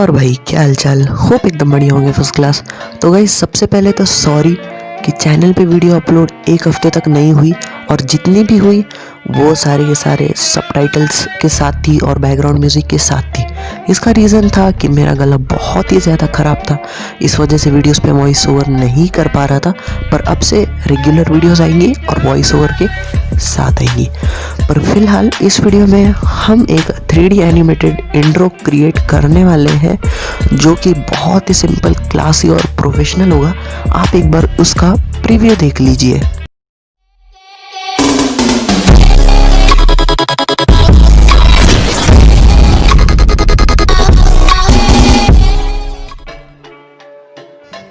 और भाई क्या हालचाल। होप एकदम बढ़िया होंगे, फर्स्ट क्लास। तो गाइस सबसे पहले तो सॉरी कि चैनल पे वीडियो अपलोड एक हफ्ते तक नहीं हुई, और जितनी भी हुई वो सारे के सारे सबटाइटल्स के साथ थी और बैकग्राउंड म्यूज़िक के साथ थी। इसका रीज़न था कि मेरा गला बहुत ही ज़्यादा ख़राब था, इस वजह से वीडियोस पे वॉइस ओवर नहीं कर पा रहा था। पर अब से रेगुलर वीडियोस आएंगी और वॉइस ओवर के साथ आएंगी। पर फिलहाल इस वीडियो में हम एक 3D एनिमेटेड इंट्रो क्रिएट करने वाले हैं, जो कि बहुत ही सिंपल, क्लासी और प्रोफेशनल होगा। आप एक बार उसका प्रीव्यू देख लीजिए।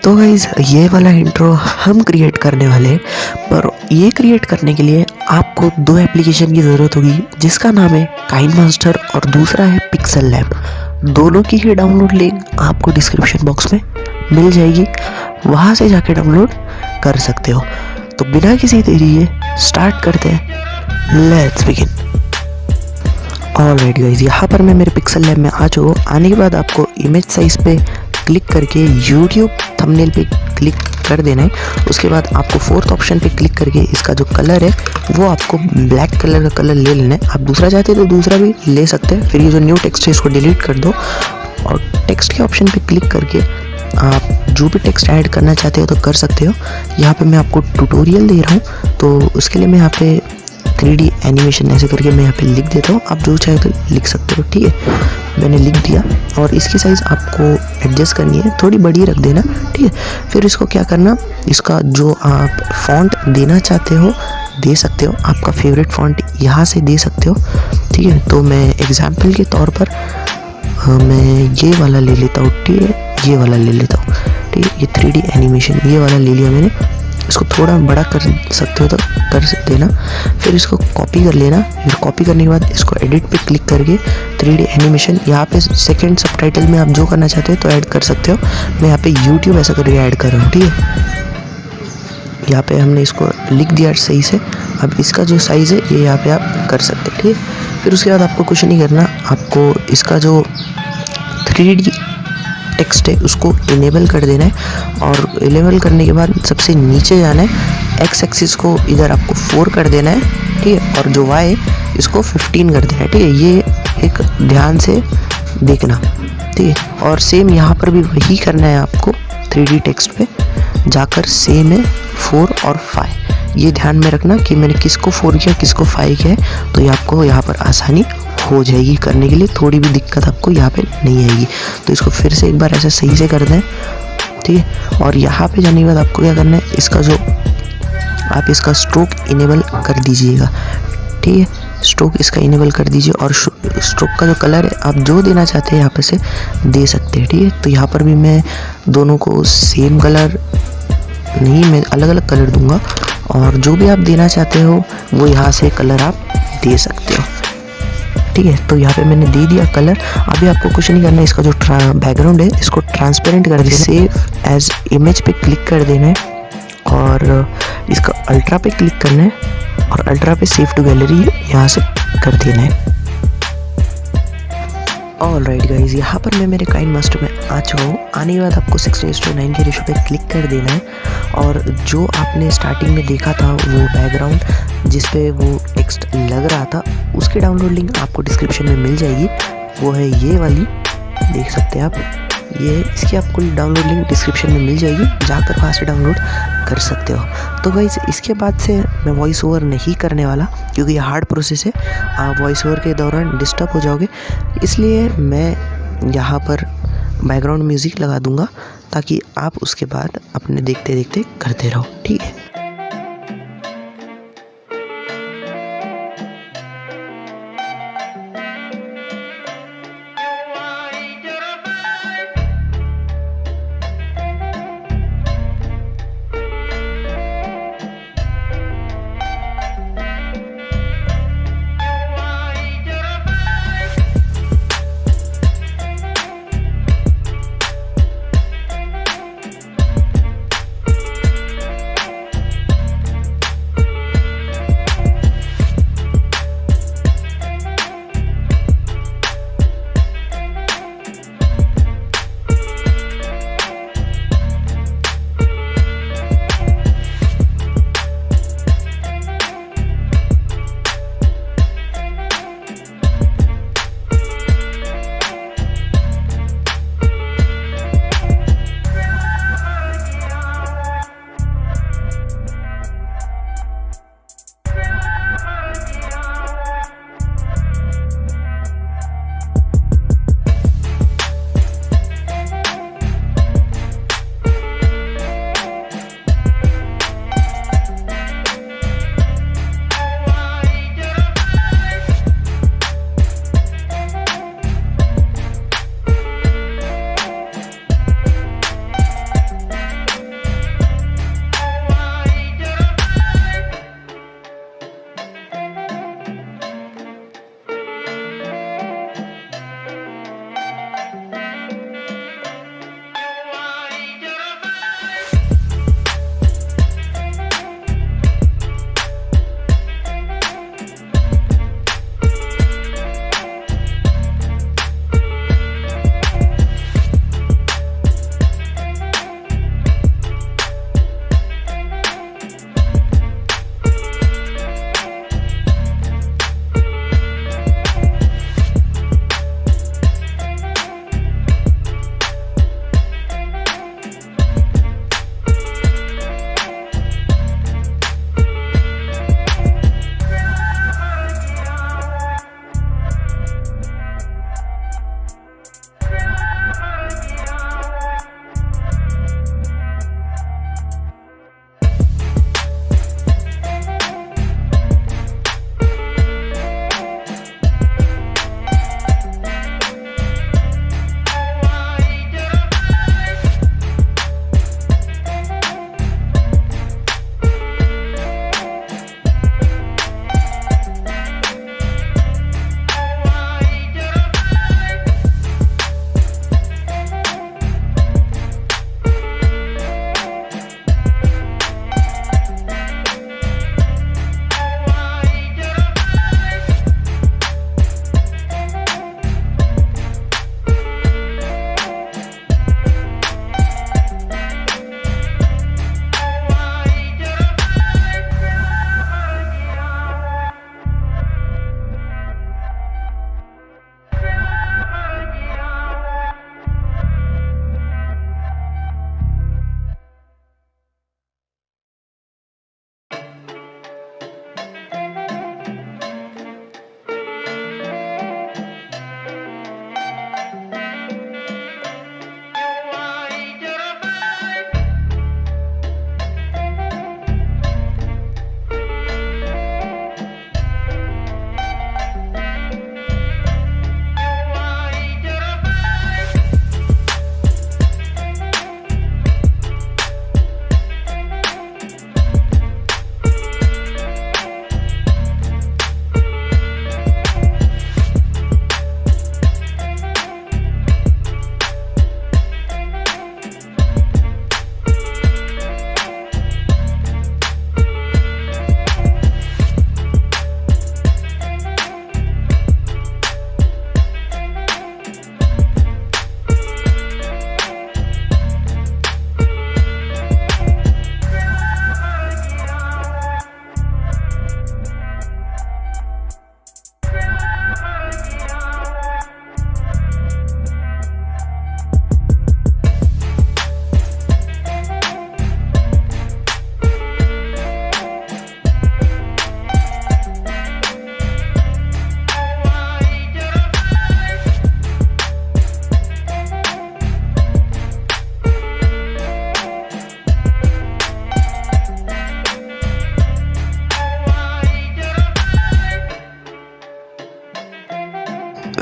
तो गाइज ये वाला इंट्रो हम क्रिएट करने वाले हैं, पर ये क्रिएट करने के लिए आपको दो एप्लीकेशन की ज़रूरत होगी, जिसका नाम है काइनमास्टर और दूसरा है पिक्सल लैब। दोनों की ही डाउनलोड लिंक आपको डिस्क्रिप्शन बॉक्स में मिल जाएगी, वहाँ से जाके डाउनलोड कर सकते हो। तो बिना किसी देरी के स्टार्ट करते हैं, लेट्स बिगिन। ऑलराइट गाइज, यहाँ पर मैं मेरे पिक्सल लैब में आ चुका हूँ। आने के बाद आपको इमेज साइज पे क्लिक करके यूट्यूब थंबनेल पे क्लिक कर देना है। उसके बाद आपको फोर्थ ऑप्शन पे क्लिक करके इसका जो कलर है वो आपको ब्लैक कलर का कलर ले लेना है। आप दूसरा चाहते हैं तो दूसरा भी ले सकते हैं। फिर ये जो न्यू टेक्स्ट है इसको डिलीट कर दो और टेक्स्ट के ऑप्शन पे क्लिक करके आप जो भी टेक्स्ट ऐड करना चाहते हो तो कर सकते हो। यहाँ पे मैं आपको ट्यूटोरियल दे रहा हूँ, तो उसके लिए मैं यहाँ पे 3D एनिमेशन ऐसे करके मैं यहाँ पे लिख देता हूँ। आप जो चाहे तो लिख सकते हो, ठीक है। मैंने लिख दिया और इसकी साइज़ आपको एडजस्ट करनी है, थोड़ी बड़ी रख देना, ठीक है। फिर इसको क्या करना, इसका जो आप फॉन्ट देना चाहते हो दे सकते हो। आपका फेवरेट फॉन्ट यहाँ से दे सकते हो, ठीक है। तो मैं एग्जाम्पल के तौर पर मैं ये वाला ले लेता हूँ, ठीक है। ये वाला ले लेता हूँ, ठीक है। ये 3D एनिमेशन ये वाला ले लिया मैंने। इसको थोड़ा बड़ा कर सकते हो तो कर देना। फिर इसको कॉपी कर लेना। फिर कॉपी करने के बाद इसको एडिट पे क्लिक करके 3D एनिमेशन यहाँ पे सेकंड सबटाइटल में आप जो करना चाहते हो तो ऐड कर सकते हो। मैं यहाँ पे यूट्यूब ऐसा करके ऐड कर रहा हूँ, ठीक है। यहाँ पे हमने इसको लिख दिया सही से। अब इसका जो साइज़ है ये यहाँ पे आप कर सकते हैं, ठीक है। फिर उसके बाद आपको कुछ नहीं करना, आपको इसका जो 3D टेक्स्ट है उसको इनेबल कर देना है। और इनेबल करने के बाद सबसे नीचे जाना है, एक्स एक्सिस को इधर आपको 4 कर देना है, ठीक है। और जो वाई है इसको 15 कर देना है, ठीक है। ये एक ध्यान से देखना, ठीक है। और सेम यहाँ पर भी वही करना है आपको। 3D टेक्स्ट पे जाकर सेम है 4 और 5, ये ध्यान में रखना कि मैंने किसको 4 किया किसको 5 किया है। तो ये आपको यहाँ पर आसानी हो जाएगी करने के लिए, थोड़ी भी दिक्कत आपको यहाँ पे नहीं आएगी। तो इसको फिर से एक बार ऐसे सही से कर दें, ठीक है। और यहाँ पे जाने के बाद आपको क्या करना है, इसका जो आप इसका स्ट्रोक इनेबल कर दीजिएगा, ठीक है। स्ट्रोक इसका इनेबल कर दीजिए और स्ट्रोक का जो कलर है आप जो देना चाहते हैं यहाँ पे से दे सकते हैं, ठीक है। तो यहाँ पर भी मैं दोनों को सेम कलर नहीं, मैं अलग अलग कलर दूंगा, और जो भी आप देना चाहते हो वो यहाँ से कलर आप दे सकते हो, ठीक है। तो यहाँ पे मैंने दे दिया कलर। अभी आपको कुछ नहीं करना है, इसका जो बैकग्राउंड है इसको ट्रांसपेरेंट कर देना, सेव एज इमेज पे क्लिक कर देना है और इसका अल्ट्रा पे क्लिक करना है और अल्ट्रा पे सेव टू गैलरी यहाँ से कर देना है। ऑलराइट गाइज, यहाँ पर मैं मेरे काइनमास्टर में आ चुका हूँ। आने के बाद आपको 16:9 के रेशो पे क्लिक कर देना है और जो आपने स्टार्टिंग में देखा था वो बैकग्राउंड जिस पे वो टेक्स्ट लग रहा था उसकी डाउनलोड लिंक आपको डिस्क्रिप्शन में मिल जाएगी। वो है ये वाली, देख सकते हैं आप, ये इसकी आपको डाउनलोड लिंक डिस्क्रिप्शन में मिल जाएगी, जाकर वहाँ से डाउनलोड कर सकते हो। तो गाइज इसके बाद से मैं वॉइस ओवर नहीं करने वाला, क्योंकि ये हार्ड प्रोसेस है, आप वॉइस ओवर के दौरान डिस्टर्ब हो जाओगे। इसलिए मैं यहाँ पर बैकग्राउंड म्यूज़िक लगा दूँगा ताकि आप उसके बाद अपने देखते देखते करते रहो, ठीक है।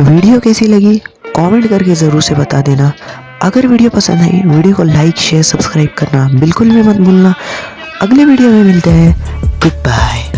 वीडियो कैसी लगी कमेंट करके ज़रूर से बता देना। अगर वीडियो पसंद आई वीडियो को लाइक शेयर सब्सक्राइब करना बिल्कुल भी मत भूलना। अगले वीडियो में मिलते हैं। Good bye.